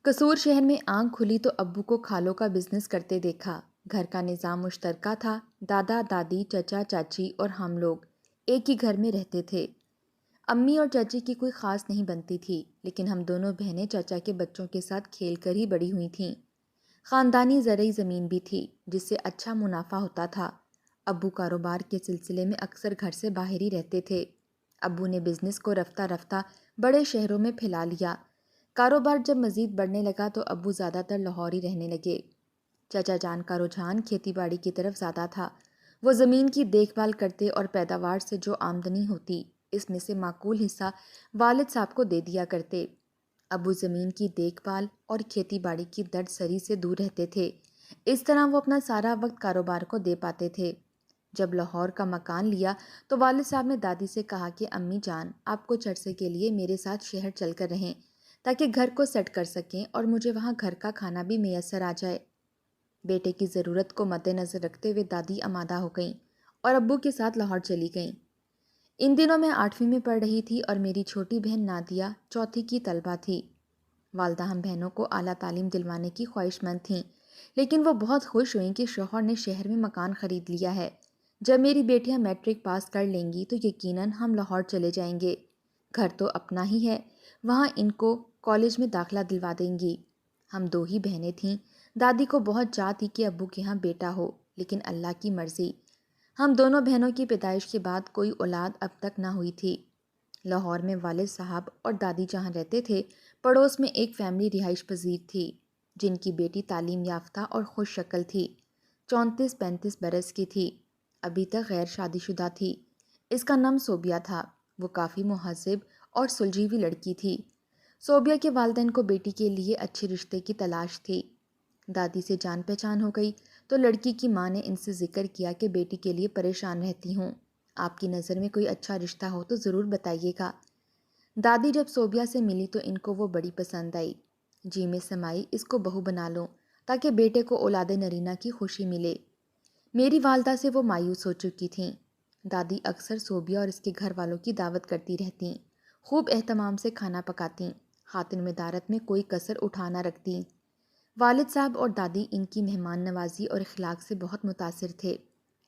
قصور شہر میں آنکھ کھلی تو ابو کو کھالوں کا بزنس کرتے دیکھا۔ گھر کا نظام مشترکہ تھا۔ دادا دادی چچا چاچی اور ہم لوگ ایک ہی گھر میں رہتے تھے۔ امی اور چاچی کی کوئی خاص نہیں بنتی تھی، لیکن ہم دونوں بہنیں چاچا کے بچوں کے ساتھ کھیل کر ہی بڑی ہوئی تھیں۔ خاندانی زرعی زمین بھی تھی جس سے اچھا منافع ہوتا تھا۔ ابو کاروبار کے سلسلے میں اکثر گھر سے باہر ہی رہتے تھے۔ ابو نے بزنس کو رفتہ رفتہ بڑے شہروں میں پھیلا لیا۔ کاروبار جب مزید بڑھنے لگا تو ابو زیادہ تر لاہور ہی رہنے لگے۔ چچا جان کا رجحان کھیتی باڑی کی طرف زیادہ تھا۔ وہ زمین کی دیکھ بھال کرتے اور پیداوار سے جو آمدنی ہوتی اس میں سے معقول حصہ والد صاحب کو دے دیا کرتے۔ ابو زمین کی دیکھ بھال اور کھیتی باڑی کی درد سری سے دور رہتے تھے۔ اس طرح وہ اپنا سارا وقت کاروبار کو دے پاتے تھے۔ جب لاہور کا مکان لیا تو والد صاحب نے دادی سے کہا کہ امی جان آپ کچھ عرصے کے لیے میرے ساتھ شہر چل کر رہیں تاکہ گھر کو سیٹ کر سکیں اور مجھے وہاں گھر کا کھانا بھی میسر آ جائے۔ بیٹے کی ضرورت کو مد نظر رکھتے ہوئے دادی آمادہ ہو گئیں اور ابو کے ساتھ لاہور چلی گئیں۔ ان دنوں میں 8ویں میں پڑھ رہی تھی اور میری چھوٹی بہن نادیہ چوتھی کی طالبہ تھی۔ والدہ ہم بہنوں کو اعلیٰ تعلیم دلوانے کی خواہش مند تھیں، لیکن وہ بہت خوش ہوئیں کہ شوہر نے شہر میں مکان خرید لیا ہے۔ جب میری بیٹیاں میٹرک پاس کر لیں گی تو یقیناً ہم لاہور چلے جائیں گے۔ گھر تو اپنا ہی ہے، وہاں ان کو کالج میں داخلہ دلوا دیں گی۔ ہم 2 ہی بہنیں تھیں۔ دادی کو بہت چاہ تھی کہ ابو کے ہاں بیٹا ہو، لیکن اللہ کی مرضی۔ ہم دونوں بہنوں کی پیدائش کے بعد کوئی اولاد اب تک نہ ہوئی تھی۔ لاہور میں والد صاحب اور دادی جہاں رہتے تھے، پڑوس میں ایک فیملی رہائش پذیر تھی جن کی بیٹی تعلیم یافتہ اور خوش شکل تھی۔ 34-35 برس کی تھی، ابھی تک غیر شادی شدہ تھی۔ اس کا نام صوبیہ تھا۔ وہ کافی مہذب اور سلجھی ہوئی لڑکی تھی۔ صوبیہ کے والدین کو بیٹی کے لیے اچھے رشتے کی تلاش تھی۔ دادی سے جان پہچان ہو گئی تو لڑکی کی ماں نے ان سے ذکر کیا کہ بیٹی کے لیے پریشان رہتی ہوں، آپ کی نظر میں کوئی اچھا رشتہ ہو تو ضرور بتائیے گا۔ دادی جب صوبیہ سے ملی تو ان کو وہ بڑی پسند آئی۔ جی میں سمائی اس کو بہو بنا لو تاکہ بیٹے کو اولاد نرینہ کی خوشی ملے۔ میری والدہ سے وہ مایوس ہو چکی تھیں۔ دادی اکثر صوبیہ اور اس کے گھر والوں کی دعوت کرتی رہتیں، خوب اہتمام سے کھانا پکاتیں، خاطر مدارت میں کوئی کسر اٹھا نہ رکھتیں۔ والد صاحب اور دادی ان کی مہمان نوازی اور اخلاق سے بہت متاثر تھے۔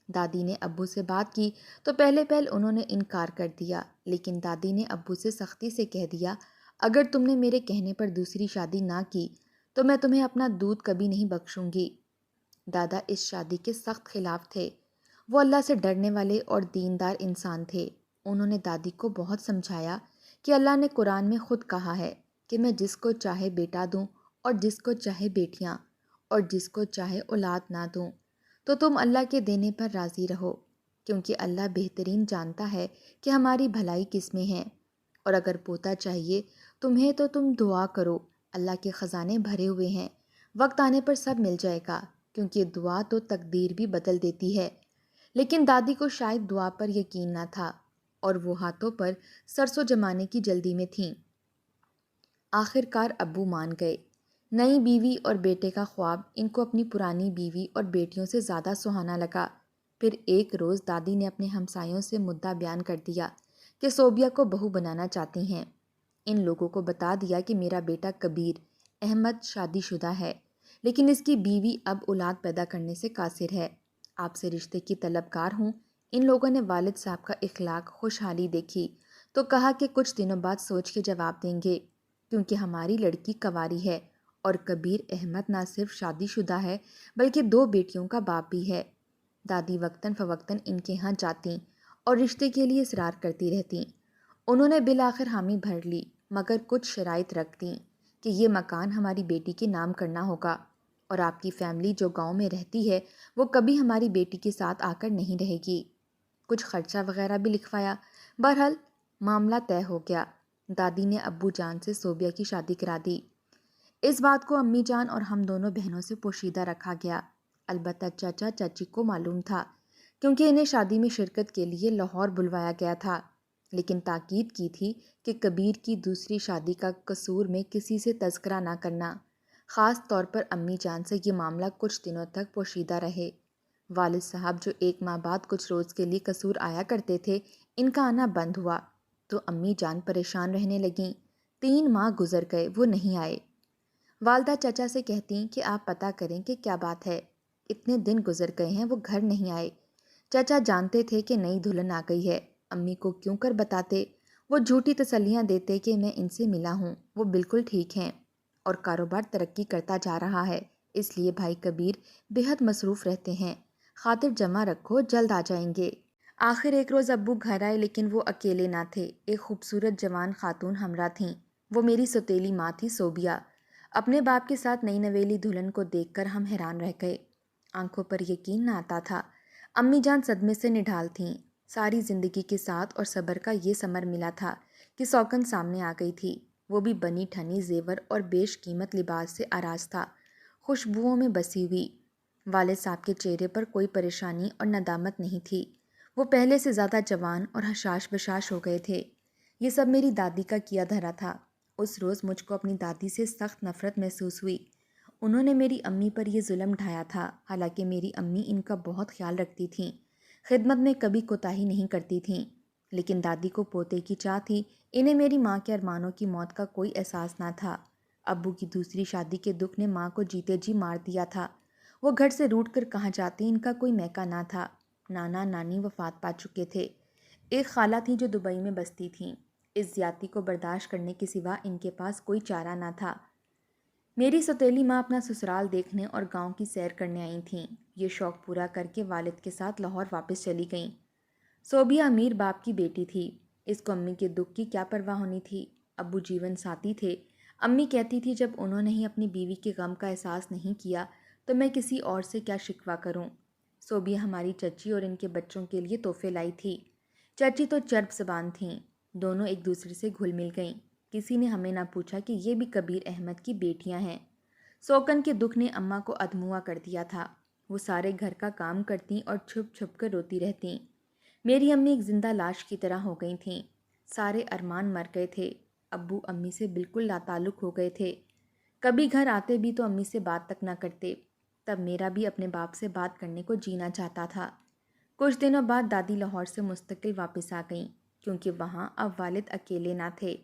دادی نے ابو سے بات کی تو پہلے انہوں نے انکار کر دیا، لیکن دادی نے ابو سے سختی سے کہہ دیا اگر تم نے میرے کہنے پر دوسری شادی نہ کی تو میں تمہیں اپنا دودھ کبھی نہیں بخشوں گی۔ دادا اس شادی کے سخت خلاف تھے۔ وہ اللہ سے ڈرنے والے اور دیندار انسان تھے۔ انہوں نے دادی کو بہت سمجھایا کہ اللہ نے قرآن میں خود کہا ہے کہ میں جس کو چاہے بیٹا دوں اور جس کو چاہے بیٹیاں اور جس کو چاہے اولاد نہ دوں، تو تم اللہ کے دینے پر راضی رہو، کیونکہ اللہ بہترین جانتا ہے کہ ہماری بھلائی کس میں ہے۔ اور اگر پوتا چاہیے تمہیں تو تم دعا کرو، اللہ کے خزانے بھرے ہوئے ہیں، وقت آنے پر سب مل جائے گا، کیونکہ دعا تو تقدیر بھی بدل دیتی ہے۔ لیکن دادی کو شاید دعا پر یقین نہ تھا اور وہ ہاتھوں پر سرسوں جمانے کی جلدی میں تھیں۔ آخر کار ابو مان گئے۔ نئی بیوی اور بیٹے کا خواب ان کو اپنی پرانی بیوی اور بیٹیوں سے زیادہ سہانا لگا۔ پھر ایک روز دادی نے اپنے ہمسایوں سے مدعا بیان کر دیا کہ صوبیہ کو بہو بنانا چاہتی ہیں۔ ان لوگوں کو بتا دیا کہ میرا بیٹا کبیر احمد شادی شدہ ہے، لیکن اس کی بیوی اب اولاد پیدا کرنے سے قاصر ہے، آپ سے رشتے کی طلبگار ہوں۔ ان لوگوں نے والد صاحب کا اخلاق خوشحالی دیکھی تو کہا کہ کچھ دنوں بعد سوچ کے جواب دیں گے، کیونکہ ہماری لڑکی کنواری ہے اور کبیر احمد نہ صرف شادی شدہ ہے بلکہ 2 بیٹیوں کا باپ بھی ہے۔ دادی وقتاً فوقتاً ان کے ہاں جاتیں اور رشتے کے لیے اصرار کرتی رہتیں۔ انہوں نے بالآخر حامی بھر لی، مگر کچھ شرائط رکھ دیں کہ یہ مکان ہماری بیٹی کے نام کرنا ہوگا اور آپ کی فیملی جو گاؤں میں رہتی ہے وہ کبھی ہماری بیٹی کے ساتھ آ کر نہیں رہے گی۔ کچھ خرچہ وغیرہ بھی لکھوایا۔ بہرحال معاملہ طے ہو گیا۔ دادی نے ابو جان سے صوبیہ کی شادی کرا دی۔ اس بات کو امی جان اور ہم دونوں بہنوں سے پوشیدہ رکھا گیا۔ البتہ چچا چاچی کو معلوم تھا، کیونکہ انہیں شادی میں شرکت کے لیے لاہور بلوایا گیا تھا، لیکن تاکید کی تھی کہ کبیر کی دوسری شادی کا قصور میں کسی سے تذکرہ نہ کرنا۔ خاص طور پر امی جان سے یہ معاملہ کچھ دنوں تک پوشیدہ رہے۔ والد صاحب جو 1 ماہ بعد کچھ روز کے لیے قصور آیا کرتے تھے، ان کا آنا بند ہوا تو امی جان پریشان رہنے لگیں۔ 3 ماہ گزر گئے، وہ نہیں آئے۔ والدہ چچا سے کہتی کہ آپ پتہ کریں کہ کیا بات ہے، اتنے دن گزر گئے ہیں وہ گھر نہیں آئے۔ چچا جانتے تھے کہ نئی دلہن آ گئی ہے، امی کو کیوں کر بتاتے؟ وہ جھوٹی تسلیاں دیتے کہ میں ان سے ملا ہوں، وہ بالکل ٹھیک ہیں اور کاروبار ترقی کرتا جا رہا ہے، اس لیے بھائی کبیر بے حد مصروف رہتے ہیں، خاطر جمع رکھو جلد آ جائیں گے۔ آخر ایک روز ابو گھر آئے لیکن وہ اکیلے نہ تھے، ایک خوبصورت جوان خاتون ہمراہ تھیں۔ وہ میری سوتیلی ماں تھی صوبیہ۔ اپنے باپ کے ساتھ نئی نویلی دلہن کو دیکھ کر ہم حیران رہ گئے، آنکھوں پر یقین نہ آتا تھا۔ امی جان صدمے سے نڈھال تھیں، ساری زندگی کے ساتھ اور صبر کا یہ ثمر ملا تھا کہ سوکن سامنے آ گئی تھی، وہ بھی بنی ٹھنی زیور اور بیش قیمت لباس سے آراز تھا، خوشبوؤں میں بسی ہوئی۔ والد صاحب کے چہرے پر کوئی پریشانی اور ندامت نہیں تھی، وہ پہلے سے زیادہ جوان اور حشاش بشاش ہو گئے تھے۔ یہ سب میری دادی کا کیا دھرا تھا۔ اس روز مجھ کو اپنی دادی سے سخت نفرت محسوس ہوئی، انہوں نے میری امی پر یہ ظلم ڈھایا تھا، حالانکہ میری امی ان کا بہت خیال رکھتی تھیں، خدمت میں کبھی کوتاہی نہیں کرتی تھیں، لیکن دادی کو پوتے کی چاہ تھی، انہیں میری ماں کے ارمانوں کی موت کا کوئی احساس نہ تھا۔ ابو کی دوسری شادی کے دکھ نے ماں کو جیتے جی مار دیا تھا، وہ گھر سے روٹ کر کہاں جاتی ان کا کوئی میکا نہ تھا۔ نانا نانی وفات پا چکے تھے، ایک خالہ تھی جو دبئی میں بستی تھیں، اس زیادتی کو برداشت کرنے کے سوا ان کے پاس کوئی چارہ نہ تھا۔ میری سوتیلی ماں اپنا سسرال دیکھنے اور گاؤں کی سیر کرنے آئی تھیں، یہ شوق پورا کر کے والد کے ساتھ لاہور واپس چلی گئیں۔ صوبیہ امیر باپ کی بیٹی تھی، اس کو امی کے دکھ کی کیا پرواہ ہونی تھی، ابو جیون ساتھی تھے، امی کہتی تھی جب انہوں نے ہی اپنی بیوی کے غم کا احساس نہیں کیا تو میں کسی اور سے کیا شکوہ کروں۔ صوبیہ ہماری چچی اور ان کے بچوں کے لیے تحفے لائی تھی، چچی تو چرب زبان تھیں، دونوں ایک دوسرے سے گھل مل گئیں، کسی نے ہمیں نہ پوچھا کہ یہ بھی کبیر احمد کی بیٹیاں ہیں۔ سوکن کے دکھ نے اماں کو ادموا کر دیا تھا، وہ سارے گھر کا کام کرتیں اور چھپ چھپ کر روتی رہتیں۔ میری امی ایک زندہ لاش کی طرح ہو گئی تھیں، سارے ارمان مر گئے تھے، ابو امی سے بالکل لاتعلق ہو گئے تھے، کبھی گھر آتے بھی تو امی سے بات تک نہ کرتے، تب میرا بھی اپنے باپ سے بات کرنے کو جینا چاہتا تھا۔ کچھ دنوں بعد دادی لاہور سے مستقل واپس آ گئیں، کیونکہ وہاں اب والد اکیلے نہ تھے،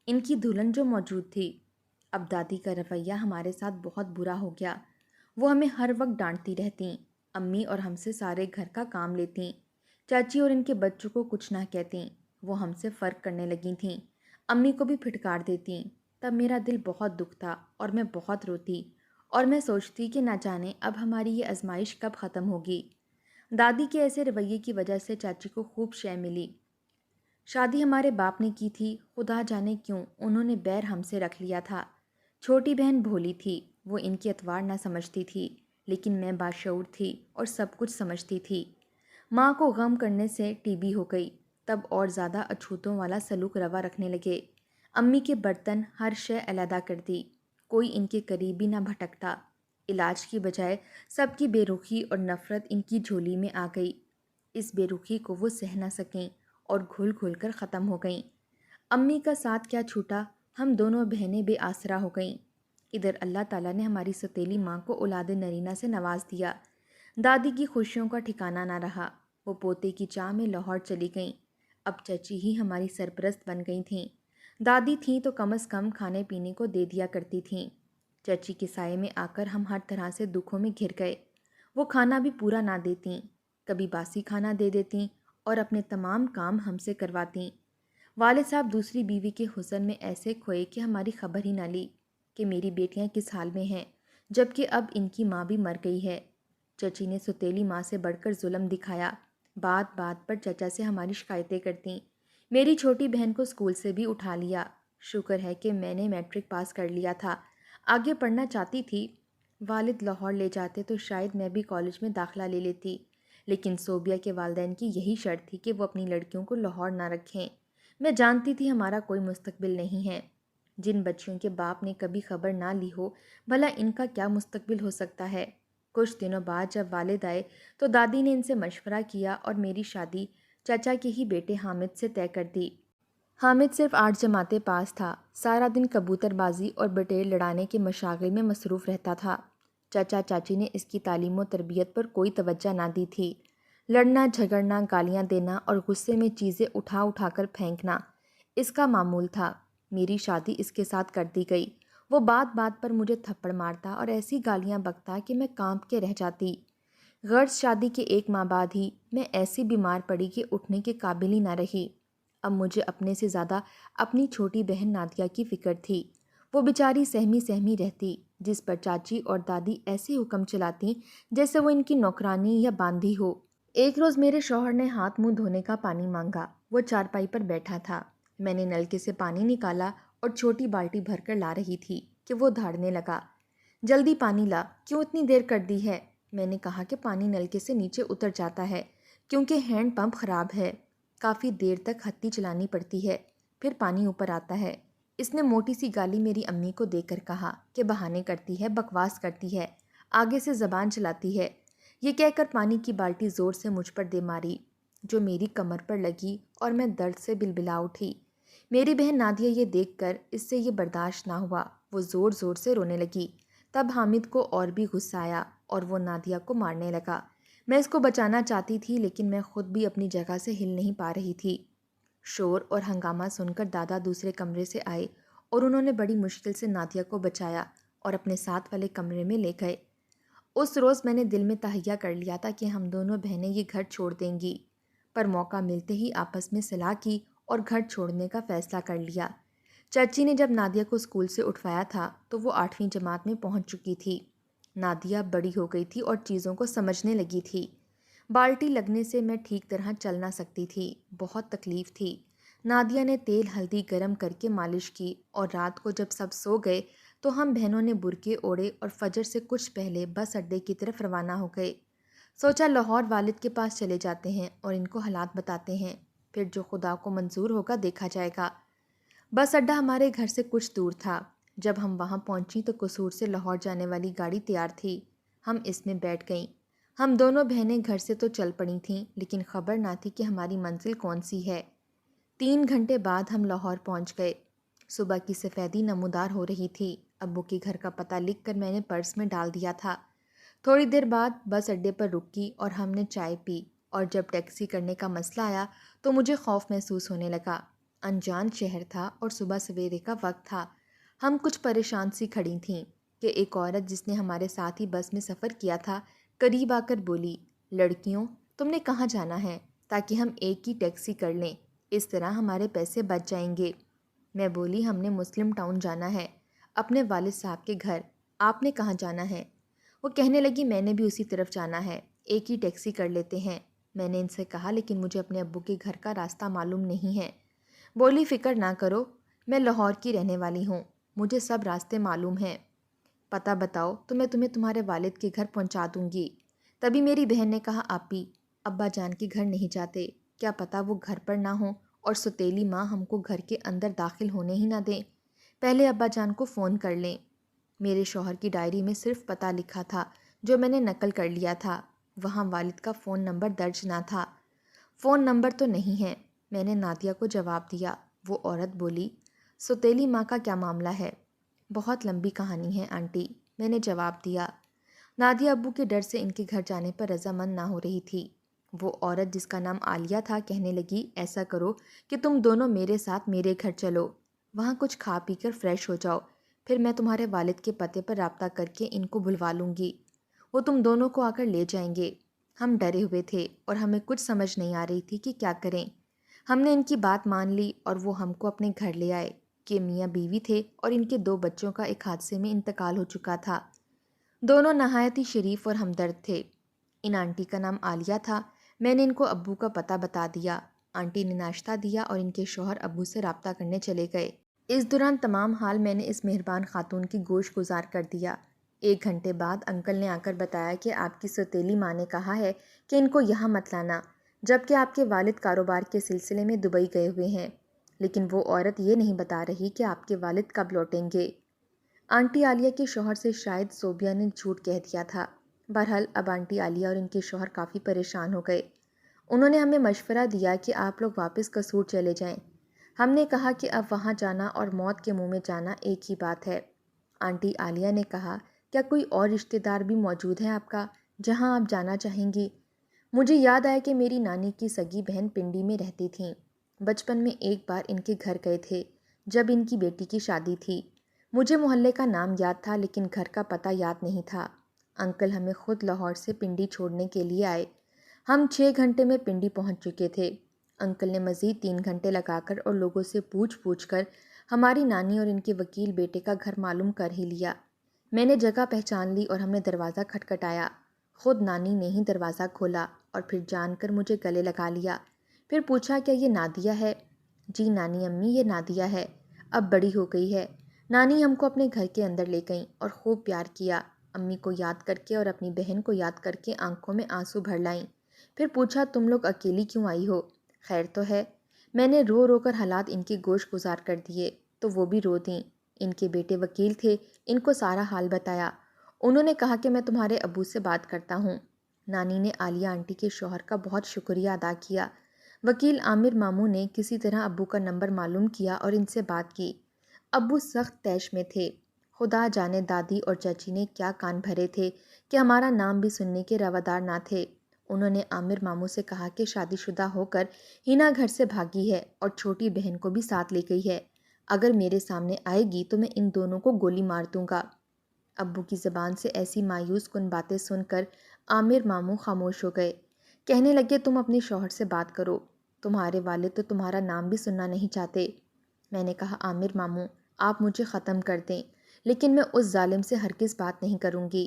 ان کی دلہن جو موجود تھی۔ اب دادی کا رویہ ہمارے ساتھ بہت برا ہو گیا، وہ ہمیں ہر وقت ڈانٹتی رہتیں، امی اور ہم سے سارے گھر کا کام لیتیں، چاچی اور ان کے بچوں کو کچھ نہ کہتیں، وہ ہم سے فرق کرنے لگی تھیں، امی کو بھی پھٹکار دیتیں۔ تب میرا دل بہت دکھتا اور میں بہت روتی اور میں سوچتی کہ نہ جانے اب ہماری یہ آزمائش کب ختم ہوگی۔ دادی کے ایسے رویے کی وجہ سے چاچی کو خوب شے ملی، شادی ہمارے باپ نے کی تھی، خدا جانے کیوں انہوں نے بیر ہم سے رکھ لیا تھا۔ چھوٹی بہن بھولی تھی، وہ ان کی اتوار نہ سمجھتی تھی، لیکن میں باشعور تھی اور سب کچھ سمجھتی تھی۔ ماں کو غم کرنے سے ٹی بی ہو گئی، تب اور زیادہ اچھوتوں والا سلوک روا رکھنے لگے، امی کے برتن ہر شے علیحدہ کر دی، کوئی ان کے قریب بھی نہ بھٹکتا، علاج کی بجائے سب کی بے رخی اور نفرت ان کی جھولی میں آ گئی، اس بے رخی کو وہ سہ نہ سکیں اور گھل گھل کر ختم ہو گئیں۔ امی کا ساتھ کیا چھوٹا، ہم دونوں بہنیں بے آسرا ہو گئیں۔ ادھر اللہ تعالیٰ نے ہماری سوتیلی ماں کو اولاد نرینہ سے نواز دیا، دادی کی خوشیوں کا ٹھکانہ نہ رہا، وہ پوتے کی چاہ میں لاہور چلی گئیں، اب چچی ہی ہماری سرپرست بن گئی تھیں، دادی تھیں تو کم از کم کھانے پینے کو دے دیا کرتی تھیں، چچی کے سائے میں آ کر ہم ہر طرح سے دکھوں میں گھر گئے، وہ کھانا بھی پورا نہ دیتیں، کبھی باسی کھانا دے دیتیں اور اپنے تمام کام ہم سے کرواتیں۔ والد صاحب دوسری بیوی کے حسن میں ایسے کھوئے کہ ہماری خبر ہی نہ لی کہ میری بیٹیاں کس حال میں ہیں، جبکہ اب ان کی ماں بھی مر گئی ہے۔ چچی نے سوتیلی ماں سے بڑھ کر ظلم دکھایا، بات بات پر چچا سے ہماری شکایتیں کرتیں، میری چھوٹی بہن کو اسکول سے بھی اٹھا لیا، شکر ہے کہ میں نے میٹرک پاس کر لیا تھا، آگے پڑھنا چاہتی تھی، والد لاہور لے جاتے تو شاید میں بھی کالج میں داخلہ لے لیتی، لیکن صوبیہ کے والدین کی یہی شرط تھی کہ وہ اپنی لڑکیوں کو لاہور نہ رکھیں۔ میں جانتی تھی ہمارا کوئی مستقبل نہیں ہے، جن بچیوں کے باپ نے کبھی خبر نہ لی ہو، بھلا ان کا کیا مستقبل ہو سکتا ہے۔ کچھ دنوں بعد جب والد آئے تو دادی نے ان سے مشورہ کیا اور میری شادی چچا کے ہی بیٹے حامد سے طے کر دی۔ حامد صرف 8 جماعتیں پاس تھا، سارا دن کبوتر بازی اور بٹیر لڑانے کے مشاغل میں مصروف رہتا تھا، چچا چاچی نے اس کی تعلیم و تربیت پر کوئی توجہ نہ دی تھی، لڑنا جھگڑنا گالیاں دینا اور غصے میں چیزیں اٹھا اٹھا کر پھینکنا اس کا معمول تھا۔ میری شادی اس کے ساتھ کر دی گئی، وہ بات بات پر مجھے تھپڑ مارتا اور ایسی گالیاں بکتا کہ میں کانپ کے رہ جاتی۔ غرض شادی کے 1 ماہ بعد ہی میں ایسی بیمار پڑی کہ اٹھنے کے قابل ہی نہ رہی۔ اب مجھے اپنے سے زیادہ اپنی چھوٹی بہن نادیہ کی فکر تھی۔ وہ بیچاری سہمی سہمی رہتی، جس پر چاچی اور دادی ایسے حکم چلاتی جیسے وہ ان کی نوکرانی یا باندھی ہو۔ ایک روز میرے شوہر نے ہاتھ منہ دھونے کا پانی مانگا۔ وہ چارپائی پر بیٹھا تھا۔ میں نے نلکے سے پانی نکالا اور چھوٹی بالٹی بھر کر لا رہی تھی کہ وہ دھاڑنے لگا۔ جلدی پانی لا، کیوں اتنی دیر کر دی ہے؟ میں نے کہا کہ پانی نلکے سے نیچے اتر جاتا ہے کیونکہ ہینڈ پمپ خراب ہے، کافی دیر تک ہتھی چلانی پڑتی ہے، پھر پانی اوپر آتا ہے۔ اس نے موٹی سی گالی میری امی کو دے کر کہا کہ بہانے کرتی ہے، بکواس کرتی ہے، آگے سے زبان چلاتی ہے۔ یہ کہہ کر پانی کی بالٹی زور سے مجھ پر دے ماری، جو میری کمر پر لگی اور میں درد سے بلبلا اٹھی۔ میری بہن نادیہ یہ دیکھ کر اس سے یہ برداشت نہ ہوا، وہ زور زور سے رونے لگی۔ تب حامد کو اور بھی غصہ آیا اور وہ نادیہ کو مارنے لگا۔ میں اس کو بچانا چاہتی تھی لیکن میں خود بھی اپنی جگہ سے ہل نہیں پا رہی تھی۔ شور اور ہنگامہ سن کر دادا دوسرے کمرے سے آئے اور انہوں نے بڑی مشکل سے نادیہ کو بچایا اور اپنے ساتھ والے کمرے میں لے گئے۔ اس روز میں نے دل میں تہیہ کر لیا تھا کہ ہم دونوں بہنیں یہ گھر چھوڑ دیں گی، پر موقع ملتے ہی آپس میں صلاح کی اور گھر چھوڑنے کا فیصلہ کر لیا۔ چچی نے جب نادیہ کو اسکول سے اٹھوایا تھا تو وہ 8ویں جماعت میں پہنچ چکی تھی۔ نادیہ بڑی ہو گئی تھی اور چیزوں کو سمجھنے لگی تھی۔ بالٹی لگنے سے میں ٹھیک طرح چل نہ سکتی تھی، بہت تکلیف تھی۔ نادیہ نے تیل ہلدی گرم کر کے مالش کی اور رات کو جب سب سو گئے تو ہم بہنوں نے برقعے اوڑھے اور فجر سے کچھ پہلے بس اڈے کی طرف روانہ ہو گئے۔ سوچا لاہور والد کے پاس چلے جاتے ہیں اور ان کو حالات بتاتے ہیں، پھر جو خدا کو منظور ہوگا دیکھا جائے گا۔ بس اڈا ہمارے گھر سے کچھ دور تھا۔ جب ہم وہاں پہنچی تو قصور سے لاہور جانے والی گاڑی تیار تھی۔ ہم اس میں بیٹھ گئیں۔ ہم دونوں بہنیں گھر سے تو چل پڑی تھیں لیکن خبر نہ تھی کہ ہماری منزل کون سی ہے۔ 3 گھنٹے بعد ہم لاہور پہنچ گئے۔ صبح کی سفیدی نمودار ہو رہی تھی۔ ابو کے گھر کا پتہ لکھ کر میں نے پرس میں ڈال دیا تھا۔ تھوڑی دیر بعد بس اڈے پر رکی اور ہم نے چائے پی، اور جب ٹیکسی کرنے کا مسئلہ آیا تو مجھے خوف محسوس ہونے لگا۔ انجان شہر تھا اور صبح سویرے کا وقت تھا۔ ہم کچھ پریشان سی کھڑی تھیں کہ ایک عورت جس نے ہمارے ساتھ ہی بس میں سفر کیا تھا قریب آ کر بولی، لڑکیوں تم نے کہاں جانا ہے تاکہ ہم ایک ہی ٹیکسی کر لیں، اس طرح ہمارے پیسے بچ جائیں گے۔ میں بولی ہم نے مسلم ٹاؤن جانا ہے، اپنے والد صاحب کے گھر، آپ نے کہاں جانا ہے؟ وہ کہنے لگی میں نے بھی اسی طرف جانا ہے، ایک ہی ٹیکسی کر لیتے ہیں۔ میں نے ان سے کہا لیکن مجھے اپنے ابو کے گھر کا راستہ معلوم نہیں ہے۔ بولی فکر نہ کرو، میں لاہور کی رہنے والی ہوں، مجھے سب راستے معلوم ہیں، پتہ بتاؤ تو میں تمہیں تمہارے والد کے گھر پہنچا دوں گی۔ تبھی میری بہن نے کہا آپی ابا جان کے گھر نہیں جاتے، کیا پتہ وہ گھر پر نہ ہوں اور ستیلی ماں ہم کو گھر کے اندر داخل ہونے ہی نہ دیں، پہلے ابا جان کو فون کر لیں۔ میرے شوہر کی ڈائری میں صرف پتہ لکھا تھا جو میں نے نقل کر لیا تھا، وہاں والد کا فون نمبر درج نہ تھا۔ فون نمبر تو نہیں ہے، میں نے نادیہ کو جواب دیا۔ وہ عورت بولی ستیلی ماں کا کیا معاملہ ہے؟ بہت لمبی کہانی ہے آنٹی، میں نے جواب دیا۔ نادیہ ابو کے ڈر سے ان کے گھر جانے پر رضامند نہ ہو رہی تھی۔ وہ عورت جس کا نام عالیہ تھا کہنے لگی ایسا کرو کہ تم دونوں میرے ساتھ میرے گھر چلو، وہاں کچھ کھا پی کر فریش ہو جاؤ، پھر میں تمہارے والد کے پتے پر رابطہ کر کے ان کو بلوا لوں گی، وہ تم دونوں کو آ کر لے جائیں گے۔ ہم ڈرے ہوئے تھے اور ہمیں کچھ سمجھ نہیں آ رہی تھی کہ کیا کریں۔ ہم نے ان کی بات مان لی اور وہ ہم کو اپنے گھر لے آئے کہ میاں بیوی تھے اور ان کے 2 بچوں کا ایک حادثے میں انتقال ہو چکا تھا۔ دونوں نہایت ہی شریف اور ہمدرد تھے۔ ان آنٹی کا نام عالیہ تھا۔ میں نے ان کو ابو کا پتہ بتا دیا۔ آنٹی نے ناشتہ دیا اور ان کے شوہر ابو سے رابطہ کرنے چلے گئے۔ اس دوران تمام حال میں نے اس مہربان خاتون کی گوش گزار کر دیا۔ 1 گھنٹے بعد انکل نے آ کر بتایا کہ آپ کی سوتیلی ماں نے کہا ہے کہ ان کو یہاں مت لانا، جبکہ آپ کے والد کاروبار کے سلسلے میں دبئی گئے ہوئے ہیں، لیکن وہ عورت یہ نہیں بتا رہی کہ آپ کے والد کب لوٹیں گے۔ آنٹی عالیہ کے شوہر سے شاید صوبیہ نے جھوٹ کہہ دیا تھا۔ بہرحال اب آنٹی عالیہ اور ان کے شوہر کافی پریشان ہو گئے۔ انہوں نے ہمیں مشورہ دیا کہ آپ لوگ واپس قصور چلے جائیں۔ ہم نے کہا کہ اب وہاں جانا اور موت کے منہ میں جانا ایک ہی بات ہے۔ آنٹی عالیہ نے کہا کیا کوئی اور رشتہ دار بھی موجود ہے آپ کا جہاں آپ جانا چاہیں گی؟ مجھے یاد آیا کہ میری نانی کی سگی بہن پنڈی میں رہتی تھیں۔ بچپن میں ایک بار ان کے گھر گئے تھے جب ان کی بیٹی کی شادی تھی۔ مجھے محلے کا نام یاد تھا لیکن گھر کا پتہ یاد نہیں تھا۔ انکل ہمیں خود لاہور سے پنڈی چھوڑنے کے لیے آئے۔ ہم 6 گھنٹے میں پنڈی پہنچ چکے تھے۔ انکل نے مزید 3 گھنٹے لگا کر اور لوگوں سے پوچھ کر ہماری نانی اور ان کے وکیل بیٹے کا گھر معلوم کر ہی لیا۔ میں نے جگہ پہچان لی اور ہم نے دروازہ کھٹکھٹایا۔ خود نانی نے ہی دروازہ کھولا اور پھر جان کر مجھے گلے لگا لیا۔ پھر پوچھا کیا یہ نادیہ ہے؟ جی نانی امی یہ نادیہ ہے، اب بڑی ہو گئی ہے۔ نانی ہم کو اپنے گھر کے اندر لے گئیں اور خوب پیار کیا۔ امی کو یاد کر کے اور اپنی بہن کو یاد کر کے آنکھوں میں آنسو بھر لائیں۔ پھر پوچھا تم لوگ اکیلی کیوں آئی ہو؟ خیر تو ہے؟ میں نے رو رو کر حالات ان کی گوش گزار کر دیے تو وہ بھی رو دیں۔ ان کے بیٹے وکیل تھے، ان کو سارا حال بتایا۔ انہوں نے کہا کہ میں تمہارے ابو سے بات کرتا ہوں۔ نانی نے عالیہ آنٹی کے شوہر کا بہت شکریہ ادا کیا۔ وکیل عامر ماموں نے کسی طرح ابو کا نمبر معلوم کیا اور ان سے بات کی۔ ابو سخت طیش میں تھے۔ خدا جانے دادی اور چچی نے کیا کان بھرے تھے کہ ہمارا نام بھی سننے کے روادار نہ تھے۔ انہوں نے عامر ماموں سے کہا کہ شادی شدہ ہو کر ہینا گھر سے بھاگی ہے اور چھوٹی بہن کو بھی ساتھ لے گئی ہے۔ اگر میرے سامنے آئے گی تو میں ان دونوں کو گولی مار دوں گا۔ ابو کی زبان سے ایسی مایوس کن باتیں سن کر عامر ماموں خاموش ہو گئے۔ کہنے لگے تم اپنے شوہر سے بات کرو، تمہارے والد تو تمہارا نام بھی سننا نہیں چاہتے۔ میں نے کہا عامر ماموں آپ مجھے ختم کر دیں، لیکن میں اس ظالم سے ہرگز بات نہیں کروں گی۔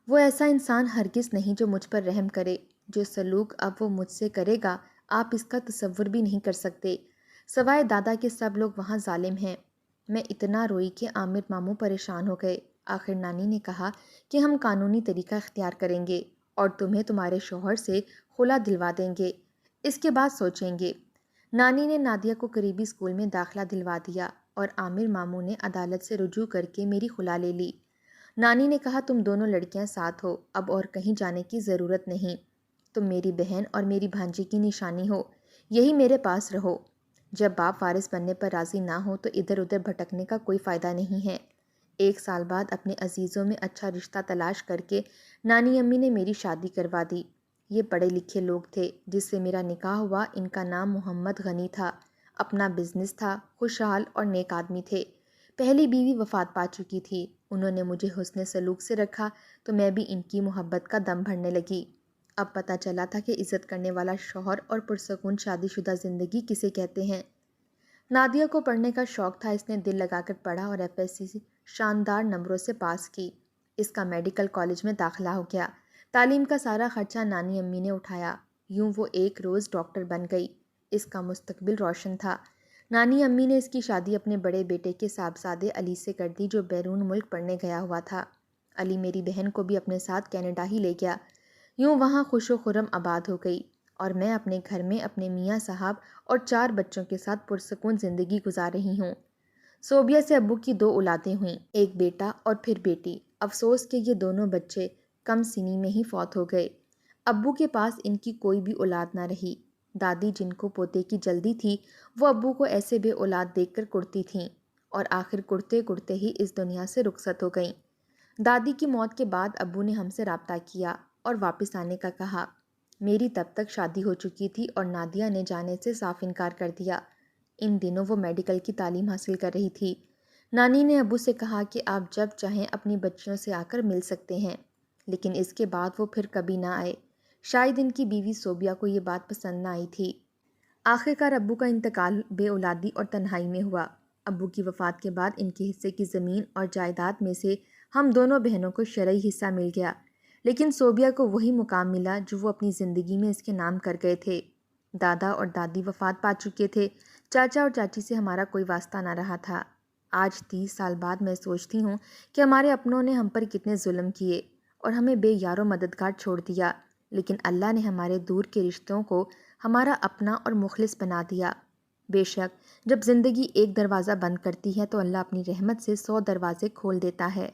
وہ ایسا انسان ہرگز نہیں جو مجھ پر رحم کرے۔ جو سلوک اب وہ مجھ سے کرے گا آپ اس کا تصور بھی نہیں کر سکتے۔ سوائے دادا کے سب لوگ وہاں ظالم ہیں۔ میں اتنا روئی کہ عامر ماموں پریشان ہو گئے۔ آخر نانی نے کہا کہ ہم قانونی طریقہ اختیار کریں گے اور تمہیں تمہارے شوہر سے خلا دلوا دیں گے، اس کے بعد سوچیں گے۔ نانی نے نادیہ کو قریبی اسکول میں داخلہ دلوا دیا اور عامر ماموں نے عدالت سے رجوع کر کے میری خلا لے لی۔ نانی نے کہا تم دونوں لڑکیاں ساتھ ہو، اب اور کہیں جانے کی ضرورت نہیں۔ تم میری بہن اور میری بھانجی کی نشانی ہو، یہی میرے پاس رہو۔ جب باپ وارث بننے پر راضی نہ ہو تو ادھر ادھر بھٹکنے کا کوئی فائدہ نہیں ہے۔ 1 سال بعد اپنے عزیزوں میں اچھا رشتہ تلاش کر کے نانی امی نے میری شادی کروا دی۔ یہ پڑھے لکھے لوگ تھے جس سے میرا نکاح ہوا۔ ان کا نام محمد غنی تھا، اپنا بزنس تھا، خوشحال اور نیک آدمی تھے۔ پہلی بیوی وفات پا چکی تھی۔ انہوں نے مجھے حسن سلوک سے رکھا تو میں بھی ان کی محبت کا دم بھرنے لگی۔ اب پتہ چلا تھا کہ عزت کرنے والا شوہر اور پرسکون شادی شدہ زندگی کسے کہتے ہیں۔ نادیہ کو پڑھنے کا شوق تھا، اس نے دل لگا کر پڑھا اور FSC شاندار نمبروں سے پاس کی۔ اس کا میڈیکل کالج میں داخلہ ہو گیا۔ تعلیم کا سارا خرچہ نانی امی نے اٹھایا۔ یوں وہ ایک روز ڈاکٹر بن گئی۔ اس کا مستقبل روشن تھا۔ نانی امی نے اس کی شادی اپنے بڑے بیٹے کے صاحبزادے علی سے کر دی جو بیرون ملک پڑھنے گیا ہوا تھا۔ علی میری بہن کو بھی اپنے ساتھ کینیڈا ہی لے گیا۔ یوں وہاں خوش و خرم آباد ہو گئی اور میں اپنے گھر میں اپنے میاں صاحب اور 4 بچوں کے ساتھ پرسکون زندگی گزار رہی ہوں۔ صوبیہ سے ابو کی 2 اولادیں ہوئیں، ایک بیٹا اور پھر بیٹی۔ افسوس کہ یہ دونوں بچے کم سنی میں ہی فوت ہو گئے۔ ابو کے پاس ان کی کوئی بھی اولاد نہ رہی۔ دادی جن کو پوتے کی جلدی تھی وہ ابو کو ایسے بے اولاد دیکھ کر کڑتی تھیں اور آخر کڑتے کڑتے ہی اس دنیا سے رخصت ہو گئیں۔ دادی کی موت کے بعد ابو نے ہم سے رابطہ کیا اور واپس آنے کا کہا۔ میری تب تک شادی ہو چکی تھی اور نادیہ نے جانے سے صاف انکار کر دیا۔ ان دنوں وہ میڈیکل کی تعلیم حاصل کر رہی تھی۔ نانی نے ابو سے کہا کہ آپ جب چاہیں اپنی بچیوں سے آ کر مل سکتے ہیں، لیکن اس کے بعد وہ پھر کبھی نہ آئے۔ شاید ان کی بیوی صوبیہ کو یہ بات پسند نہ آئی تھی۔ آخرکار ابو کا انتقال بے اولادی اور تنہائی میں ہوا۔ ابو کی وفات کے بعد ان کے حصے کی زمین اور جائیداد میں سے ہم دونوں بہنوں کو شرعی حصہ مل گیا، لیکن صوبیہ کو وہی مقام ملا جو وہ اپنی زندگی میں اس کے نام کر گئے تھے۔ دادا اور دادی وفات پا چکے تھے، چاچا اور چاچی سے ہمارا کوئی واسطہ نہ رہا تھا۔ آج 30 سال بعد میں سوچتی ہوں کہ ہمارے اپنوں نے ہم پر کتنے ظلم کیے اور ہمیں بے یار و مددگار چھوڑ دیا، لیکن اللہ نے ہمارے دور کے رشتوں کو ہمارا اپنا اور مخلص بنا دیا۔ بے شک جب زندگی ایک دروازہ بند کرتی ہے تو اللہ اپنی رحمت سے 100 دروازے کھول دیتا ہے۔